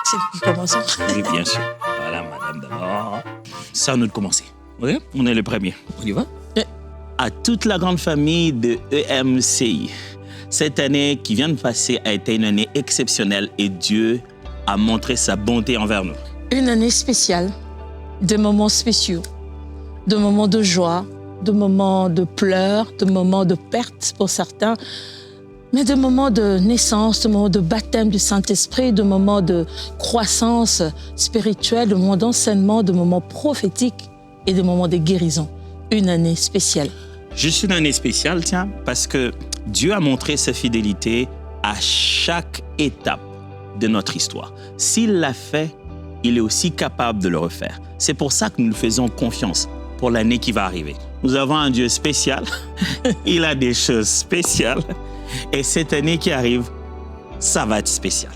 C'est nous qui commençons. Oui, bien sûr. Voilà, madame d'abord. C'est à nous de commencer. Oui, on est les premiers. On y va? À toute la grande famille de EMCI, cette année qui vient de passer a été une année exceptionnelle et Dieu a montré sa bonté envers nous. Une année spéciale, de moments spéciaux, de moments de joie, de moments de pleurs, de moments de perte pour certains, mais de moments de naissance, de moments de baptême du Saint-Esprit, de moments de croissance spirituelle, de moments d'enseignement, de moments prophétiques et de moments de guérison. Une année spéciale. Juste une année spéciale, tiens, parce que Dieu a montré sa fidélité à chaque étape de notre histoire. S'il l'a fait, il est aussi capable de le refaire. C'est pour ça que nous lui faisons confiance pour l'année qui va arriver. Nous avons un Dieu spécial, il a des choses spéciales, et cette année qui arrive, ça va être spécial.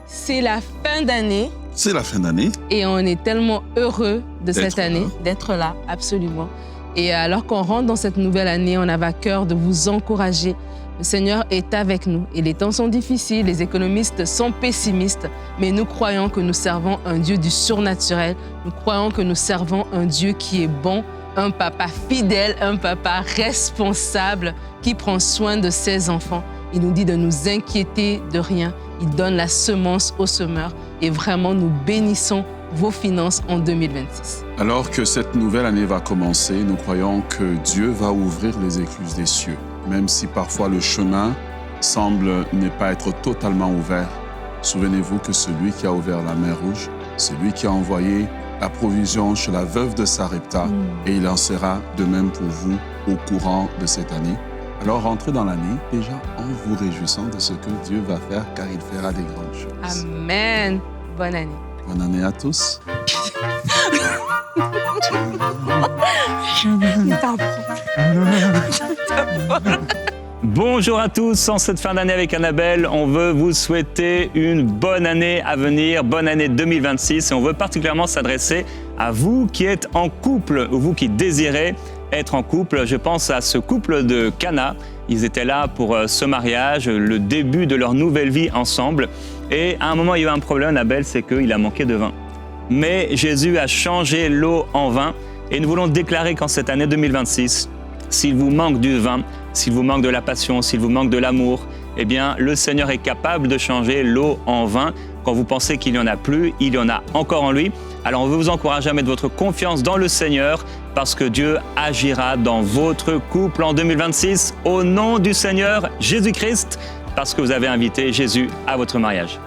C'est la fin d'année. C'est la fin d'année. Et on est tellement heureux de cette année, là. d'être là, absolument. Et alors qu'on rentre dans cette nouvelle année, on avait à cœur de vous encourager. Le Seigneur est avec nous et les temps sont difficiles, les économistes sont pessimistes, mais nous croyons que nous servons un Dieu du surnaturel. Nous croyons que nous servons un Dieu qui est bon, un papa fidèle, un papa responsable qui prend soin de ses enfants. Il nous dit de nous inquiéter de rien. Il donne la semence au semeur et vraiment nous bénissons vos finances en 2026. Alors que cette nouvelle année va commencer, nous croyons que Dieu va ouvrir les écluses des cieux. Même si parfois le chemin semble ne pas être totalement ouvert, souvenez-vous que celui qui a ouvert la mer Rouge, c'est lui qui a envoyé la provision chez la veuve de Sarepta et il en sera de même pour vous au courant de cette année. Alors rentrez dans l'année déjà en vous réjouissant de ce que Dieu va faire car il fera des grandes choses. Amen. Bonne année. Bonne année à tous. Bonjour à tous, en cette fin d'année avec Annabelle, on veut vous souhaiter une bonne année à venir, bonne année 2026 et on veut particulièrement s'adresser à vous qui êtes en couple ou vous qui désirez être en couple. Je pense à ce couple de Cana, ils étaient là pour ce mariage, le début de leur nouvelle vie ensemble et à un moment il y a eu un problème Annabelle, c'est qu'il a manqué de vin. Mais Jésus a changé l'eau en vin et nous voulons déclarer qu'en cette année 2026, s'il vous manque du vin, s'il vous manque de la passion, s'il vous manque de l'amour, eh bien, le Seigneur est capable de changer l'eau en vin. Quand vous pensez qu'il n'y en a plus, il y en a encore en lui. Alors, on veut vous encourager à mettre votre confiance dans le Seigneur parce que Dieu agira dans votre couple en 2026 au nom du Seigneur Jésus-Christ parce que vous avez invité Jésus à votre mariage.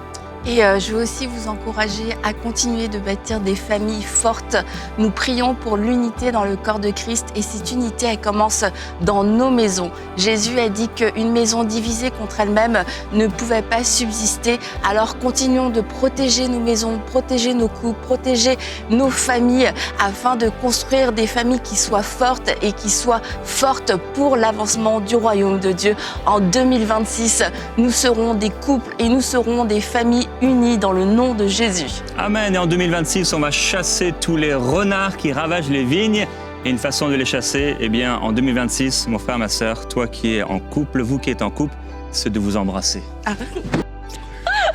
Et je veux aussi vous encourager à continuer de bâtir des familles fortes. Nous prions pour l'unité dans le corps de Christ et cette unité, elle commence dans nos maisons. Jésus a dit qu'une maison divisée contre elle-même ne pouvait pas subsister. Alors continuons de protéger nos maisons, protéger nos couples, protéger nos familles afin de construire des familles qui soient fortes et qui soient fortes pour l'avancement du royaume de Dieu. En 2026, nous serons des couples et nous serons des familles unis dans le nom de Jésus. Amen. Et en 2026, on va chasser tous les renards qui ravagent les vignes. Et une façon de les chasser, eh bien, en 2026, mon frère, ma sœur, toi qui es en couple, vous qui êtes en couple, c'est de vous embrasser.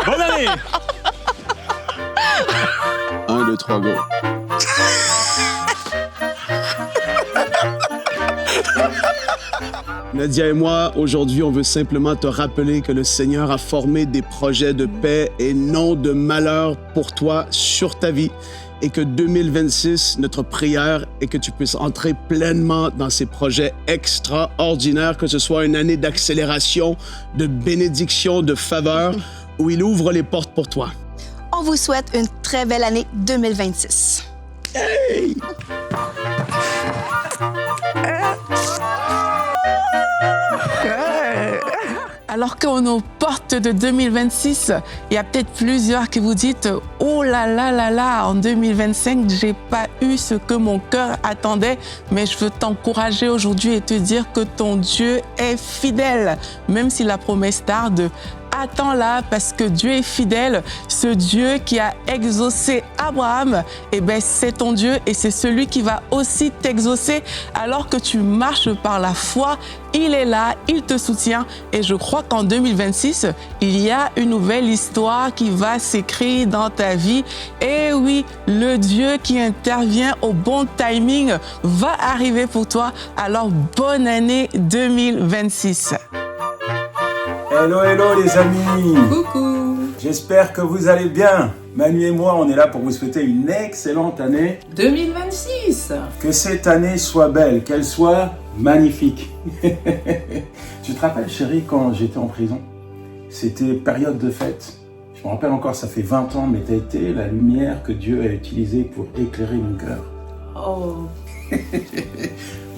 Bonne année! 1, 2, 3, go. Nadia et moi, aujourd'hui, on veut simplement te rappeler que le Seigneur a formé des projets de paix et non de malheur pour toi sur ta vie et que 2026, notre prière est que tu puisses entrer pleinement dans ces projets extraordinaires, que ce soit une année d'accélération, de bénédiction, de faveur, où il ouvre les portes pour toi. On vous souhaite une très belle année 2026. Hey! Alors qu'on est aux portes de 2026, il y a peut-être plusieurs qui vous dites « Oh là là là là, en 2025, j'ai pas eu ce que mon cœur attendait. » Mais je veux t'encourager aujourd'hui et te dire que ton Dieu est fidèle. Même si la promesse tarde, attends-la parce que Dieu est fidèle. Ce Dieu qui a exaucé Abraham, c'est ton Dieu et c'est celui qui va aussi t'exaucer alors que tu marches par la foi. Il est là, il te soutient et je crois qu'en 2026, il y a une nouvelle histoire qui va s'écrire dans ta vie. Et oui, le Dieu qui intervient au bon timing va arriver pour toi. Alors, bonne année 2026. Hello, hello les amis. Coucou. J'espère que vous allez bien. Manu et moi, on est là pour vous souhaiter une excellente année. 2026. Que cette année soit belle, qu'elle soit magnifique. Tu te rappelles, chérie, quand j'étais en prison? C'était période de fête. Je me rappelle encore, ça fait 20 ans, mais t'as été la lumière que Dieu a utilisée pour éclairer mon cœur. Oh.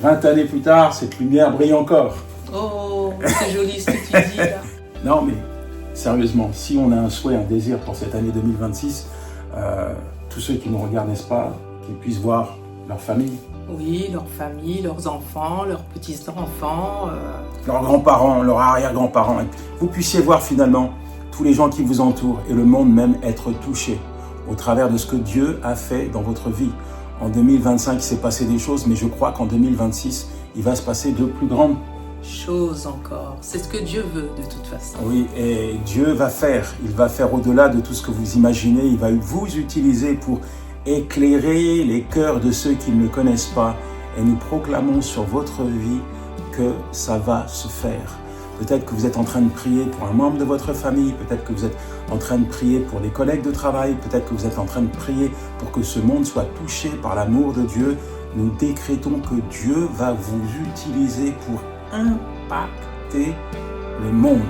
20 années plus tard, cette lumière brille encore. Oh, c'est joli ce que tu dis là. Non, mais sérieusement, si on a un souhait, un désir pour cette année 2026, tous ceux qui nous regardent, n'est-ce pas, qu'ils puissent voir leur famille. Oui, leur famille, leurs enfants, leurs petits-enfants. Leurs grands-parents, leurs arrière-grands-parents. Et vous puissiez voir finalement tous les gens qui vous entourent et le monde même être touché au travers de ce que Dieu a fait dans votre vie. En 2025, il s'est passé des choses, mais je crois qu'en 2026, il va se passer de plus grandes choses encore. C'est ce que Dieu veut de toute façon. Oui, et Dieu va faire. Il va faire au-delà de tout ce que vous imaginez. Il va vous utiliser pour éclairer les cœurs de ceux qui ne le connaissent pas. Et nous proclamons sur votre vie que ça va se faire. Peut-être que vous êtes en train de prier pour un membre de votre famille. Peut-être que vous êtes en train de prier pour des collègues de travail. Peut-être que vous êtes en train de prier pour que ce monde soit touché par l'amour de Dieu. Nous décrétons que Dieu va vous utiliser pour impacter le monde.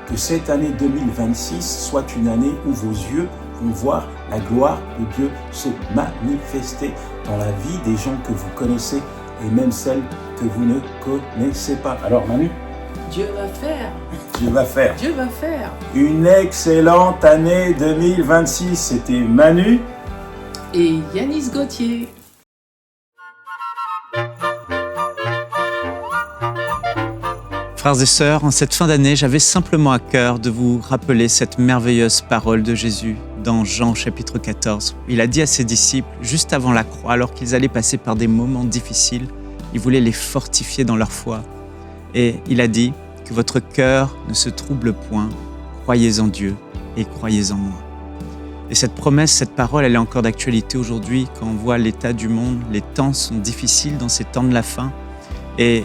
Que cette année 2026 soit une année où vos yeux vont voir la gloire de Dieu se manifester dans la vie des gens que vous connaissez et même celles que vous ne connaissez pas. Alors Manu, Dieu va faire. Dieu va faire. Dieu va faire. Une excellente année 2026. C'était Manu et Yanis Gauthier. Frères et sœurs, en cette fin d'année, j'avais simplement à cœur de vous rappeler cette merveilleuse parole de Jésus dans Jean chapitre 14. Il a dit à ses disciples, juste avant la croix, alors qu'ils allaient passer par des moments difficiles, il voulait les fortifier dans leur foi. Et il a dit que votre cœur ne se trouble point, croyez en Dieu et croyez en moi. Et cette promesse, cette parole, elle est encore d'actualité aujourd'hui quand on voit l'état du monde. Les temps sont difficiles dans ces temps de la fin. Et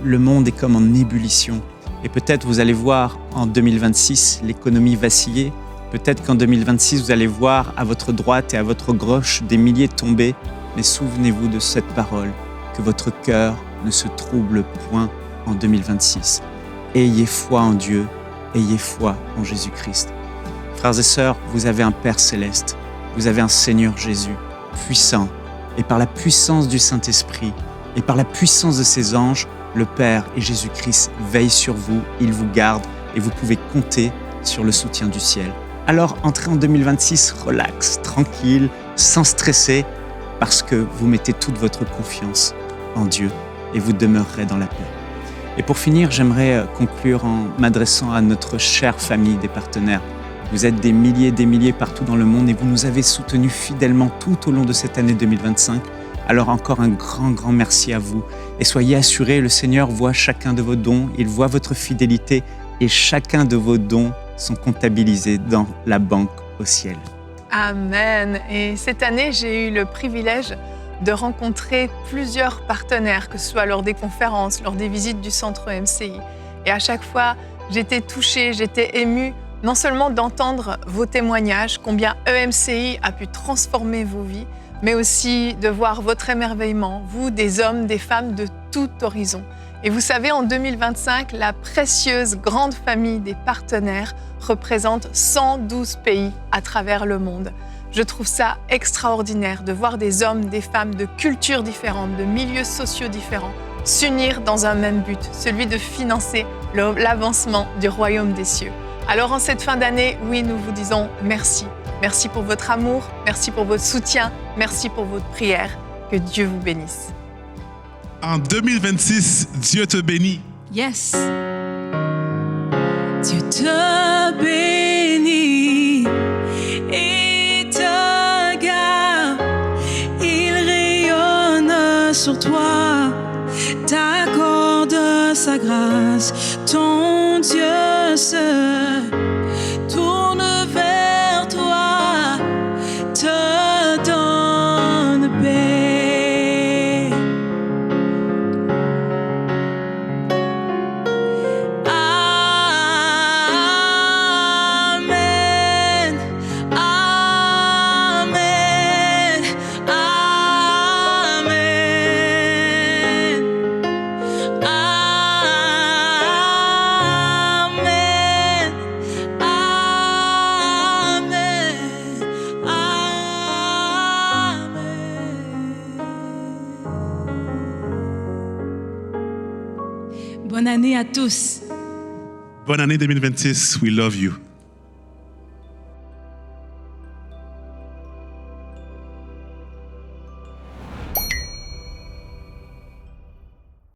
le monde est comme en ébullition. Et peut-être vous allez voir en 2026 l'économie vaciller. Peut-être qu'en 2026 vous allez voir à votre droite et à votre gauche des milliers tomber. Mais souvenez-vous de cette parole, que votre cœur ne se trouble point en 2026. Ayez foi en Dieu, ayez foi en Jésus-Christ. Frères et sœurs, vous avez un Père céleste, vous avez un Seigneur Jésus, puissant. Et par la puissance du Saint-Esprit, et par la puissance de ses anges, le Père et Jésus-Christ veillent sur vous, ils vous gardent et vous pouvez compter sur le soutien du ciel. Alors entrez en 2026 relax, tranquille, sans stresser, parce que vous mettez toute votre confiance en Dieu et vous demeurerez dans la paix. Et pour finir, j'aimerais conclure en m'adressant à notre chère famille des partenaires. Vous êtes des milliers partout dans le monde et vous nous avez soutenus fidèlement tout au long de cette année 2025. Alors encore un grand merci à vous. Et soyez assurés, le Seigneur voit chacun de vos dons, il voit votre fidélité et chacun de vos dons sont comptabilisés dans la banque au ciel. Amen. Et cette année, j'ai eu le privilège de rencontrer plusieurs partenaires, que ce soit lors des conférences, lors des visites du centre EMCI. Et à chaque fois, j'étais touchée, j'étais émue, non seulement d'entendre vos témoignages, combien EMCI a pu transformer vos vies, mais aussi de voir votre émerveillement, vous, des hommes, des femmes de tout horizon. Et vous savez, en 2025, la précieuse grande famille des partenaires représente 112 pays à travers le monde. Je trouve ça extraordinaire de voir des hommes, des femmes de cultures différentes, de milieux sociaux différents, s'unir dans un même but, celui de financer l'avancement du royaume des cieux. Alors en cette fin d'année, oui, nous vous disons merci. Merci pour votre amour, merci pour votre soutien, merci pour votre prière. Que Dieu vous bénisse. En 2026, Dieu te bénit. Yes. Dieu te bénit. grâce. Ton Dieu se tourne vers toi, te donne paix. Amen, amen, amen, amen, amen. Bonne année à tous. Bonne année 2026. We love you.